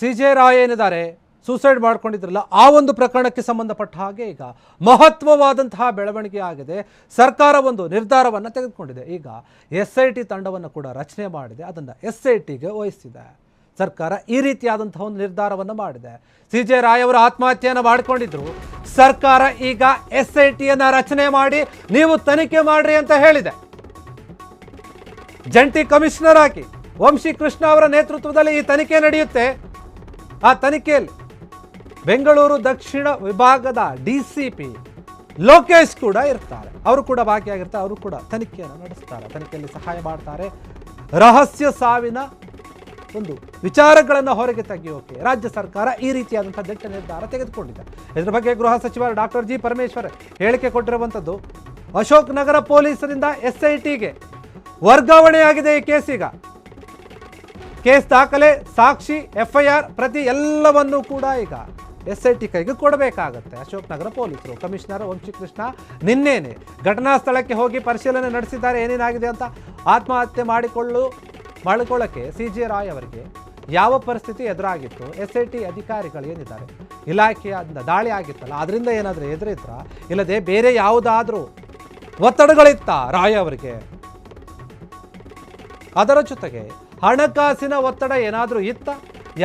CJ Roy ಏನಿದ್ದಾರೆ suicide ಮಾಡ್ಕೊಂಡಿದ್ರಲ್ಲ ಆ ಒಂದು ಪ್ರಕರಣಕ್ಕೆ ಸಂಬಂಧಪಟ್ಟ ಹಾಗೆ ಈಗ ಮಹತ್ವವಾದಂತಹ ಬೆಳವಣಿಗೆ ಆಗಿದೆ. ಸರ್ಕಾರ ಒಂದು ನಿರ್ಧಾರವನ್ನು ತೆಗೆದುಕೊಂಡಿದೆ. ಈಗ SIT ತಂಡವನ್ನು ಕೂಡ ರಚನೆ ಮಾಡಿದೆ. ಅದನ್ನು SITಗೆ ವಹಿಸಿದೆ. ಸರ್ಕಾರ ಈ ರೀತಿಯಾದಂತಹ ಒಂದು ನಿರ್ಧಾರವನ್ನು ಮಾಡಿದೆ. CJ ರಾಯ್ ಅವರು ಆತ್ಮಹತ್ಯೆಯನ್ನು ಮಾಡಿಕೊಂಡಿದ್ರು. ಸರ್ಕಾರ ಈಗ SITಯನ್ನು ರಚನೆ ಮಾಡಿ ನೀವು ತನಿಖೆ ಮಾಡ್ರಿ ಅಂತ ಹೇಳಿದೆ. ಜಂಟಿ ಕಮಿಷನರ್ ಆಗಿ ವಂಶಿ ಕೃಷ್ಣ ಅವರ ನೇತೃತ್ವದಲ್ಲಿ ಈ ತನಿಖೆ ನಡೆಯುತ್ತೆ. ಆ ತನಿಖೆಯಲ್ಲಿ ಬೆಂಗಳೂರು ದಕ್ಷಿಣ ವಿಭಾಗದ DCP ಲೋಕೇಶ್ ಕೂಡ ಇರ್ತಾರೆ. ಅವರು ಕೂಡ ಭಾಗಿಯಾಗಿರ್ತಾರೆ. ಅವರು ಕೂಡ ತನಿಖೆಯನ್ನು ನಡೆಸ್ತಾರೆ, ತನಿಖೆಯಲ್ಲಿ ಸಹಾಯ ಮಾಡ್ತಾರೆ. ರಹಸ್ಯ ಸಾವಿನ ಒಂದು ವಿಚಾರಗಳನ್ನು ಹೊರಗೆ ತೆಗೆಯೋಕೆ ರಾಜ್ಯ ಸರ್ಕಾರ ಈ ರೀತಿಯಾದಂತಹ ದಿಟ್ಟ ನಿರ್ಧಾರ ತೆಗೆದುಕೊಂಡಿದೆ. ಇದರ ಬಗ್ಗೆ ಗೃಹ ಸಚಿವ ಡಾಕ್ಟರ್ G. ಪರಮೇಶ್ವರ್ ಹೇಳಿಕೆ ಕೊಟ್ಟಿರುವಂಥದ್ದು. ಅಶೋಕ್ ನಗರ ಪೊಲೀಸರಿಂದ SITಗೆ ವರ್ಗಾವಣೆಯಾಗಿದೆ ಈ ಕೇಸ್. ಈಗ ಕೇಸ್ ದಾಖಲೆ, ಸಾಕ್ಷಿ, FIR ಪ್ರತಿ ಎಲ್ಲವನ್ನೂ ಕೂಡ ಈಗ SIT ಕೈಗೆ ಕೊಡಬೇಕಾಗತ್ತೆ. ಅಶೋಕ್ ನಗರ ಪೊಲೀಸರು ಕಮಿಷನರ್ ವಂಶಿ ಕೃಷ್ಣ ನಿನ್ನೆನೆ ಘಟನಾ ಸ್ಥಳಕ್ಕೆ ಹೋಗಿ ಪರಿಶೀಲನೆ ನಡೆಸಿದ್ದಾರೆ. ಏನೇನಾಗಿದೆ ಅಂತ. ಆತ್ಮಹತ್ಯೆ ಮಾಡಿಕೊಳ್ಳಕ್ಕೆ CJ ರಾಯ್ ಅವರಿಗೆ ಯಾವ ಪರಿಸ್ಥಿತಿ ಎದುರಾಗಿತ್ತು, SIT ಅಧಿಕಾರಿಗಳು ಏನಿದ್ದಾರೆ ಇಲಾಖೆಯಿಂದ ದಾಳಿ ಆಗಿತ್ತಲ್ಲ ಅದರಿಂದ ಏನಾದರೂ ಎದುರಿದ್ರ, ಇಲ್ಲದೆ ಬೇರೆ ಯಾವುದಾದ್ರೂ ಒತ್ತಡಗಳಿತ್ತ ರಾಯ್ ಅವರಿಗೆ, ಅದರ ಜೊತೆಗೆ ಹಣಕಾಸಿನ ಒತ್ತಡ ಏನಾದರೂ ಇತ್ತ,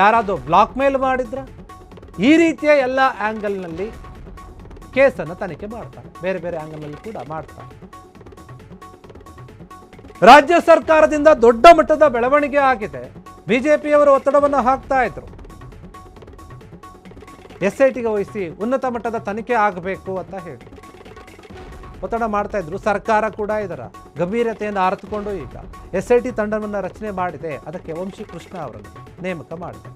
ಯಾರಾದರೂ ಬ್ಲಾಕ್ ಮೇಲ್ ಮಾಡಿದ್ರ, ಈ ರೀತಿಯ ಎಲ್ಲ ಆ್ಯಂಗಲ್ನಲ್ಲಿ ಕೇಸನ್ನು ತನಿಖೆ ಮಾಡ್ತಾರೆ. ಬೇರೆ ಬೇರೆ ಆ್ಯಂಗಲ್ನಲ್ಲಿ ಕೂಡ ಮಾಡ್ತಾರೆ. ರಾಜ್ಯ ಸರ್ಕಾರದಿಂದ ದೊಡ್ಡ ಮಟ್ಟದ ಬೆಳವಣಿಗೆ ಆಗಿದೆ. ಬಿಜೆಪಿಯವರು ಒತ್ತಡವನ್ನು ಹಾಕ್ತಾ ಇದ್ರು, SITಗೆ ವಹಿಸಿ ಉನ್ನತ ಮಟ್ಟದ ತನಿಖೆ ಆಗಬೇಕು ಅಂತ ಹೇಳಿ ಒತ್ತಡ ಮಾಡ್ತಾ ಇದ್ರು. ಸರ್ಕಾರ ಕೂಡ ಇದರ ಗಂಭೀರತೆಯನ್ನು ಅರಿತುಕೊಂಡು ಈಗ SIT ತಂಡವನ್ನು ರಚನೆ ಮಾಡಿದೆ. ಅದಕ್ಕೆ ವಂಶಿ ಕೃಷ್ಣ ಅವರನ್ನು ನೇಮಕ ಮಾಡಿದೆ.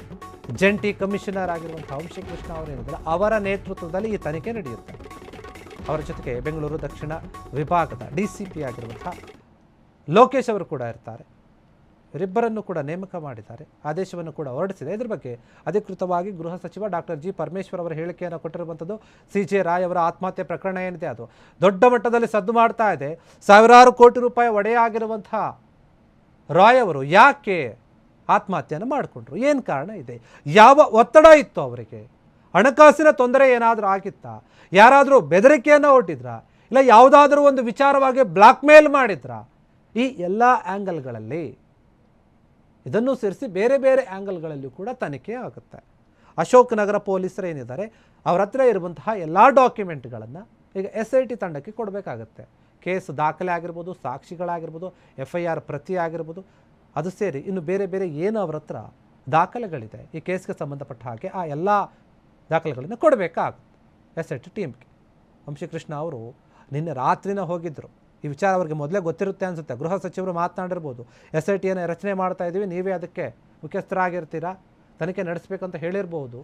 ಜಂಟಿ ಕಮಿಷನರ್ ಆಗಿರುವಂಥ ವಂಶಿ ಕೃಷ್ಣ ಅವರೇನಿದ್ದಾರೆ ಅವರ ನೇತೃತ್ವದಲ್ಲಿ ಈ ತನಿಖೆ ನಡೆಯುತ್ತೆ. ಅವರ ಜೊತೆಗೆ ಬೆಂಗಳೂರು ದಕ್ಷಿಣ ವಿಭಾಗದ DCP ಆಗಿರುವಂಥ ಲೋಕೇಶ್ ಅವರು ಕೂಡ ಇರ್ತಾರೆ. ಇವರಿಬ್ಬರನ್ನು ಕೂಡ ನೇಮಕ ಮಾಡಿದ್ದಾರೆ. ಆದೇಶವನ್ನು ಕೂಡ ಹೊರಡಿಸಿದೆ. ಇದ್ರ ಬಗ್ಗೆ ಅಧಿಕೃತವಾಗಿ ಗೃಹ ಸಚಿವ ಡಾಕ್ಟರ್ G. ಪರಮೇಶ್ವರ್ ಅವರ ಹೇಳಿಕೆಯನ್ನು ಕೊಟ್ಟಿರುವಂಥದ್ದು. CJ ರಾಯ್ ಅವರ ಆತ್ಮಹತ್ಯೆ ಪ್ರಕರಣ ಏನಿದೆ ಅದು ದೊಡ್ಡ ಮಟ್ಟದಲ್ಲಿ ಸದ್ದು ಮಾಡ್ತಾ ಇದೆ. ಸಾವಿರಾರು ಕೋಟಿ ರೂಪಾಯಿ ಒಡೆಯಾಗಿರುವಂಥ ರಾಯ್ ಅವರು ಯಾಕೆ ಆತ್ಮಹತ್ಯೆಯನ್ನು ಮಾಡಿಕೊಂಡ್ರು, ಏನು ಕಾರಣ ಇದೆ, ಯಾವ ಒತ್ತಡ ಇತ್ತು ಅವರಿಗೆ, ಹಣಕಾಸಿನ ತೊಂದರೆ ಏನಾದರೂ ಆಗಿತ್ತಾ, ಯಾರಾದರೂ ಬೆದರಿಕೆಯನ್ನು ಒಡ್ಡಿದ್ರಾ, ಇಲ್ಲ ಯಾವುದಾದ್ರೂ ಒಂದು ವಿಚಾರವಾಗಿ ಬ್ಲಾಕ್ ಮೇಲ್ ಮಾಡಿದ್ರಾ, ಈ ಎಲ್ಲ ಆ್ಯಂಗಲ್ಗಳಲ್ಲಿ ಇದನ್ನು ಸೇರಿಸಿ ಬೇರೆ ಬೇರೆ ಆ್ಯಂಗಲ್ಗಳಲ್ಲೂ ಕೂಡ ತನಿಖೆ ಆಗುತ್ತೆ. ಅಶೋಕ್ ನಗರ ಪೊಲೀಸರು ಏನಿದ್ದಾರೆ ಅವರ ಹತ್ರ ಇರುವಂತಹ ಎಲ್ಲ ಡಾಕ್ಯುಮೆಂಟ್ಗಳನ್ನು ಈಗ SIT ತಂಡಕ್ಕೆ ಕೊಡಬೇಕಾಗತ್ತೆ. ಕೇಸ್ ದಾಖಲೆ ಆಗಿರ್ಬೋದು, ಸಾಕ್ಷಿಗಳಾಗಿರ್ಬೋದು, FIR ಪ್ರತಿ ಆಗಿರ್ಬೋದು, ಅದು ಸೇರಿ ಇನ್ನು ಬೇರೆ ಬೇರೆ ಏನು ಅವರ ಹತ್ರ ದಾಖಲೆಗಳಿದೆ ಈ ಕೇಸ್ಗೆ ಸಂಬಂಧಪಟ್ಟ ಹಾಗೆ ಆ ಎಲ್ಲ ದಾಖಲೆಗಳನ್ನು ಕೊಡಬೇಕಾಗುತ್ತೆ SIT ಟೀಮ್ಗೆ. ವಂಶಿ ಕೃಷ್ಣ ಅವರು ನಿನ್ನೆ ರಾತ್ರಿನ ಹೋಗಿದ್ದರು. ಈ ವಿಚಾರ ಅವರಿಗೆ ಮೊದಲೇ ಗೊತ್ತಿರುತ್ತೆ ಅನಿಸುತ್ತೆ. ಗೃಹ ಸಚಿವರು ಮಾತನಾಡಿರ್ಬೋದು, SITಯನ್ನು ರಚನೆ ಮಾಡ್ತಾ ಇದ್ದೀವಿ, ನೀವೇ ಅದಕ್ಕೆ ಮುಖ್ಯಸ್ಥರಾಗಿರ್ತೀರಾ, ತನಿಖೆ ನಡೆಸಬೇಕಂತ ಹೇಳಿರ್ಬೋದು.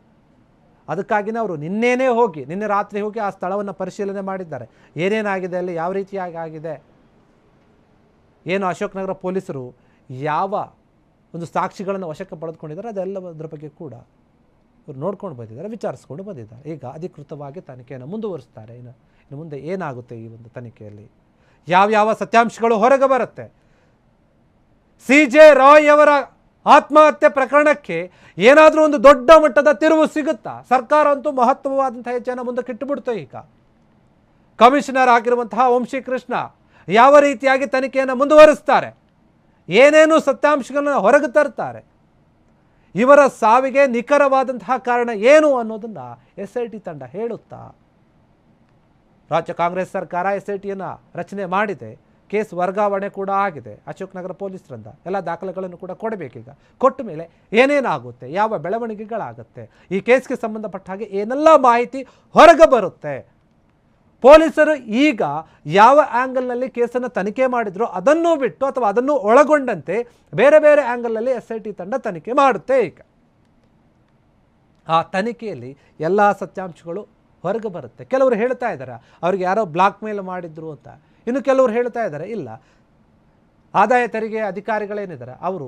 ಅದಕ್ಕಾಗಿಯೇ ಅವರು ನಿನ್ನೆ ರಾತ್ರಿ ಹೋಗಿ ಆ ಸ್ಥಳವನ್ನು ಪರಿಶೀಲನೆ ಮಾಡಿದ್ದಾರೆ. ಏನೇನಾಗಿದೆ ಅಲ್ಲಿ, ಯಾವ ರೀತಿಯಾಗಿ ಆಗಿದೆ, ಏನು ಅಶೋಕ್ ನಗರ ಪೊಲೀಸರು ಯಾವ ಒಂದು ಸಾಕ್ಷಿಗಳನ್ನು ವಶಕ್ಕೆ ಪಡೆದುಕೊಂಡಿದ್ದಾರೆ ಅದೆಲ್ಲದರ ಬಗ್ಗೆ ಕೂಡ ಇವರು ನೋಡ್ಕೊಂಡು ಬಂದಿದ್ದಾರೆ, ವಿಚಾರಿಸ್ಕೊಂಡು ಬಂದಿದ್ದಾರೆ. ಈಗ ಅಧಿಕೃತವಾಗಿ ತನಿಖೆಯನ್ನು ಮುಂದುವರಿಸ್ತಾರೆ. ಇನ್ನು ಮುಂದೆ ಏನಾಗುತ್ತೆ ಈ ಒಂದು ತನಿಖೆಯಲ್ಲಿ, ಯಾವ್ಯಾವ ಸತ್ಯಾಂಶಗಳು ಹೊರಗೆ ಬರುತ್ತೆ, CJ ರಾಯ್ ಅವರ ಆತ್ಮಹತ್ಯೆ ಪ್ರಕರಣಕ್ಕೆ ಏನಾದರೂ ಒಂದು ದೊಡ್ಡ ಮಟ್ಟದ ತಿರುವು ಸಿಗುತ್ತಾ, ಸರ್ಕಾರ ಅಂತೂ ಮಹತ್ವವಾದಂತಹ ಹೆಜ್ಜೆಯನ್ನು ಮುಂದಕ್ಕೆ ಇಟ್ಟುಬಿಡ್ತು. ಈಗ ಕಮಿಷನರ್ ಆಗಿರುವಂತಹ ವಂಶಿ ಕೃಷ್ಣ ಯಾವ ರೀತಿಯಾಗಿ ತನಿಖೆಯನ್ನು ಮುಂದುವರಿಸ್ತಾರೆ, ಏನೇನು ಸತ್ಯಾಂಶಗಳನ್ನು ಹೊರಗೆ ತರ್ತಾರೆ, ಇವರ ಸಾವಿಗೆ ನಿಖರವಾದಂತಹ ಕಾರಣ ಏನು ಅನ್ನೋದನ್ನು SIT ತಂಡ ಹೇಳುತ್ತಾ. ರಾಜ್ಯ ಕಾಂಗ್ರೆಸ್ ಸರ್ಕಾರ SITಯನ್ನು ರಚನೆ ಮಾಡಿದೆ. ಕೇಸ್ ವರ್ಗಾವಣೆ ಕೂಡ ಆಗಿದೆ ಅಶೋಕ್ ನಗರ ಪೊಲೀಸರಿಂದ. ಎಲ್ಲ ದಾಖಲೆಗಳನ್ನು ಕೂಡ ಕೊಡಬೇಕೀಗ. ಕೊಟ್ಟ ಮೇಲೆ ಏನೇನಾಗುತ್ತೆ, ಯಾವ ಬೆಳವಣಿಗೆಗಳಾಗುತ್ತೆ, ಈ ಕೇಸ್ಗೆ ಸಂಬಂಧಪಟ್ಟ ಹಾಗೆ ಏನೆಲ್ಲ ಮಾಹಿತಿ ಹೊರಗೆ ಬರುತ್ತೆ, ಪೊಲೀಸರು ಈಗ ಯಾವ ಆ್ಯಂಗಲ್ನಲ್ಲಿ ಕೇಸನ್ನು ತನಿಖೆ ಮಾಡಿದ್ರು ಅದನ್ನು ಬಿಟ್ಟು ಅಥವಾ ಅದನ್ನು ಒಳಗೊಂಡಂತೆ ಬೇರೆ ಬೇರೆ ಆ್ಯಂಗಲ್ನಲ್ಲಿ SIT ತಂಡ ತನಿಖೆ ಮಾಡುತ್ತೆ. ಈಗ ಆ ತನಿಖೆಯಲ್ಲಿ ಎಲ್ಲ ಸತ್ಯಾಂಶಗಳು ಹೊರಗೆ ಬರುತ್ತೆ. ಕೆಲವರು ಹೇಳ್ತಾ ಇದ್ದಾರೆ ಅವ್ರಿಗೆ ಯಾರೋ ಬ್ಲಾಕ್ ಮೇಲ್ ಮಾಡಿದ್ರು ಅಂತ, ಇನ್ನು ಕೆಲವರು ಹೇಳ್ತಾ ಇದ್ದಾರೆ ಇಲ್ಲ, ಆದಾಯ ತೆರಿಗೆ ಅಧಿಕಾರಿಗಳೇನಿದ್ದಾರೆ ಅವರು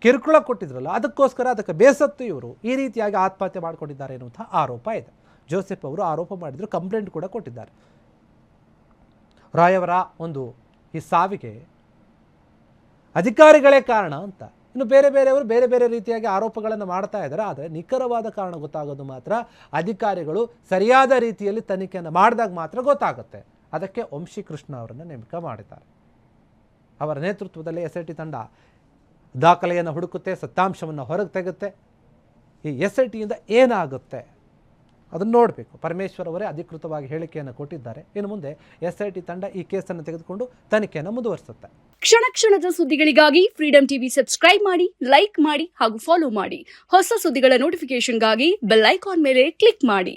ಕಿರುಕುಳ ಕೊಟ್ಟಿದ್ರಲ್ಲ ಅದಕ್ಕೋಸ್ಕರ ಅದಕ್ಕೆ ಬೇಸತ್ತು ಇವರು ಈ ರೀತಿಯಾಗಿ ಆತ್ಮಹತ್ಯೆ ಮಾಡಿಕೊಂಡಿದ್ದಾರೆ ಎನ್ನುವಂಥ ಆರೋಪ ಇದೆ. ಜೋಸೆಫ್ ಅವರು ಆರೋಪ ಮಾಡಿದ್ರು, ಕಂಪ್ಲೇಂಟ್ ಕೂಡ ಕೊಟ್ಟಿದ್ದಾರೆ. ರಾಯ್ ಅವರ ಒಂದು ಈ ಸಾವಿಗೆ ಅಧಿಕಾರಿಗಳೇ ಕಾರಣ ಅಂತ ಇನ್ನು ಬೇರೆಯವರು ಬೇರೆ ಬೇರೆ ರೀತಿಯಾಗಿ ಆರೋಪಗಳನ್ನು ಮಾಡ್ತಾ ಇದ್ದಾರೆ. ಆದರೆ ನಿಖರವಾದ ಕಾರಣ ಗೊತ್ತಾಗೋದು ಮಾತ್ರ ಅಧಿಕಾರಿಗಳು ಸರಿಯಾದ ರೀತಿಯಲ್ಲಿ ತನಿಖೆಯನ್ನು ಮಾಡಿದಾಗ ಮಾತ್ರ ಗೊತ್ತಾಗುತ್ತೆ. ಅದಕ್ಕೆ ವಂಶಿ ಕೃಷ್ಣ ಅವರನ್ನು ನೇಮಕ ಮಾಡಿದ್ದಾರೆ. ಅವರ ನೇತೃತ್ವದಲ್ಲಿ SIT ತಂಡ ದಾಖಲೆಯನ್ನು ಹುಡುಕುತ್ತೆ, ಸತ್ಯಾಂಶವನ್ನು ಹೊರಗೆ ತೆಗುತ್ತೆ. ಈ SITಯಿಂದ ಏನಾಗುತ್ತೆ ಅದನ್ನು ನೋಡಬೇಕು. ಪರಮೇಶ್ವರ್ ಅವರೇ ಅಧಿಕೃತವಾಗಿ ಹೇಳಿಕೆಯನ್ನು ಕೊಟ್ಟಿದ್ದಾರೆ. ಇನ್ನು ಮುಂದೆ SIT ತಂಡ ಈ ಕೇಸನ್ನು ತೆಗೆದುಕೊಂಡು ತನಿಖೆಯನ್ನು ಮುಂದುವರಿಸುತ್ತೆ. ಕ್ಷಣ ಕ್ಷಣದ ಸುದ್ದಿಗಳಿಗಾಗಿ ಫ್ರೀಡಂ ಟಿವಿ ಸಬ್ಸ್ಕ್ರೈಬ್ ಮಾಡಿ, ಲೈಕ್ ಮಾಡಿ ಹಾಗೂ ಫಾಲೋ ಮಾಡಿ. ಹೊಸ ಸುದ್ದಿಗಳ ನೋಟಿಫಿಕೇಶನ್ಗಾಗಿ ಬೆಲ್ ಐಕಾನ್ ಮೇಲೆ ಕ್ಲಿಕ್ ಮಾಡಿ.